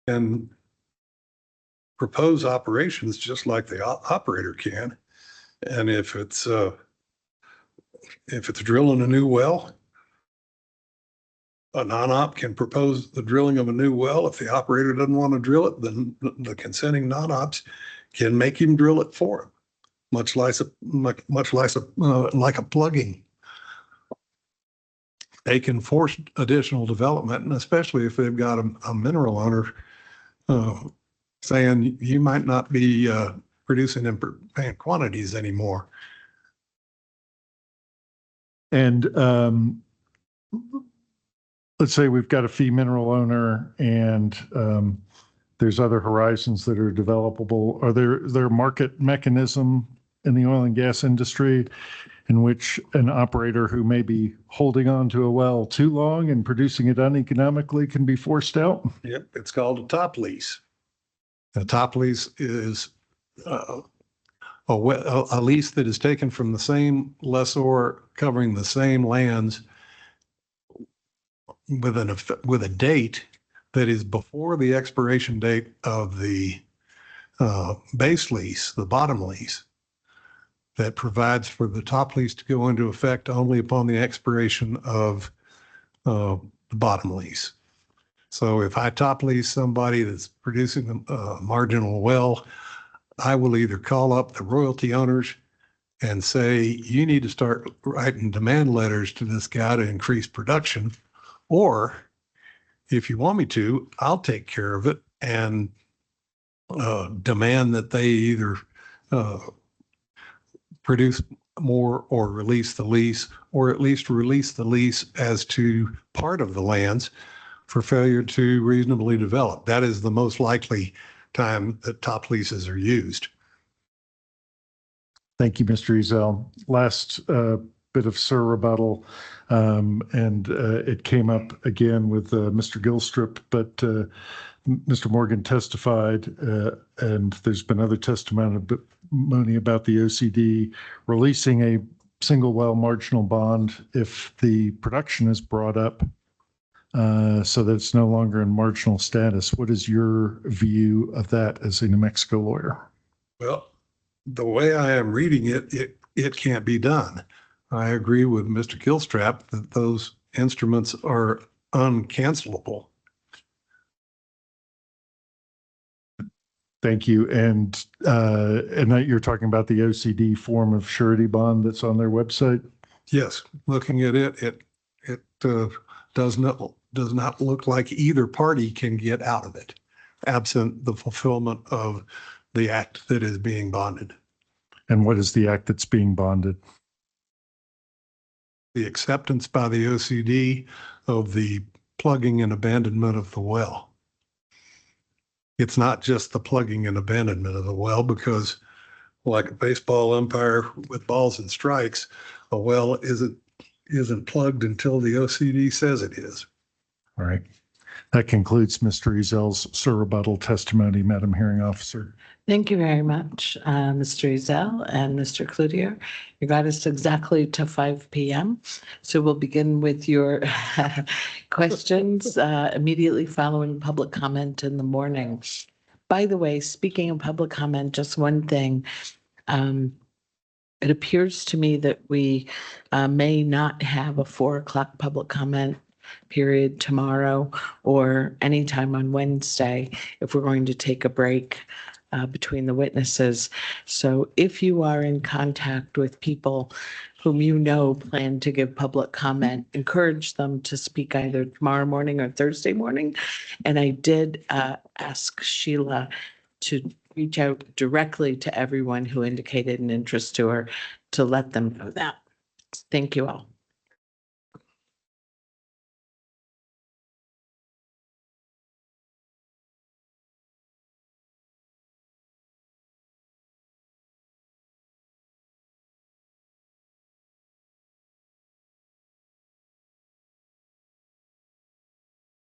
can propose operations just like the operator can. And if it's drilling a new well, a non-op can propose the drilling of a new well. If the operator doesn't want to drill it, then the consenting non-ops can make him drill it for him, much like a plugging. They can force additional development, and especially if they've got a mineral owner saying you might not be producing in quantities anymore. And let's say we've got a fee mineral owner and there's other horizons that are developable. Are there market mechanism in the oil and gas industry in which an operator who may be holding on to a well too long and producing it uneconomically can be forced out? Yep, it's called a top lease. A top lease is a lease that is taken from the same lessor covering the same lands with a date that is before the expiration date of the base lease, the bottom lease, that provides for the top lease to go into effect only upon the expiration of the bottom lease. So if I top lease somebody that's producing a marginal well, I will either call up the royalty owners and say, you need to start writing demand letters to this guy to increase production. Or if you want me to, I'll take care of it and demand that they either produce more or release the lease, or at least release the lease as to part of the lands for failure to reasonably develop. That is the most likely time that top leases are used. Thank you, Mr. Ezzell. Last bit of Sir rebuttal, and it came up again with Mr. Gilstrip, but Mr. Morgan testified, and there's been other testimony about the OCD releasing a single well marginal bond if the production is brought up so that it's no longer in marginal status. What is your view of that as a New Mexico lawyer? Well, the way I am reading it, it can't be done. I agree with Mr. Gilstrap that those instruments are uncancelable. Thank you. And that you're talking about the OCD form of surety bond that's on their website? Yes, looking at it, it does not look like either party can get out of it, absent the fulfillment of the act that is being bonded. And what is the act that's being bonded? The acceptance by the OCD of the plugging and abandonment of the well. It's not just the plugging and abandonment of the well, because like a baseball umpire with balls and strikes, a well isn't plugged until the OCD says it is. All right. That concludes Mr. Ezzell's Sir rebuttal testimony, Madam Hearing Officer. Thank you very much, Mr. Ezzell and Mr. Cloutier. You got us exactly to 5 p.m. So we'll begin with your questions immediately following public comment in the morning. By the way, speaking of public comment, just one thing. It appears to me that we may not have a 4 o'clock public comment period tomorrow or anytime on Wednesday if we're going to take a break between the witnesses. So if you are in contact with people whom you know plan to give public comment, encourage them to speak either tomorrow morning or Thursday morning. And I did ask Sheila to reach out directly to everyone who indicated an interest to her to let them know that. Thank you all.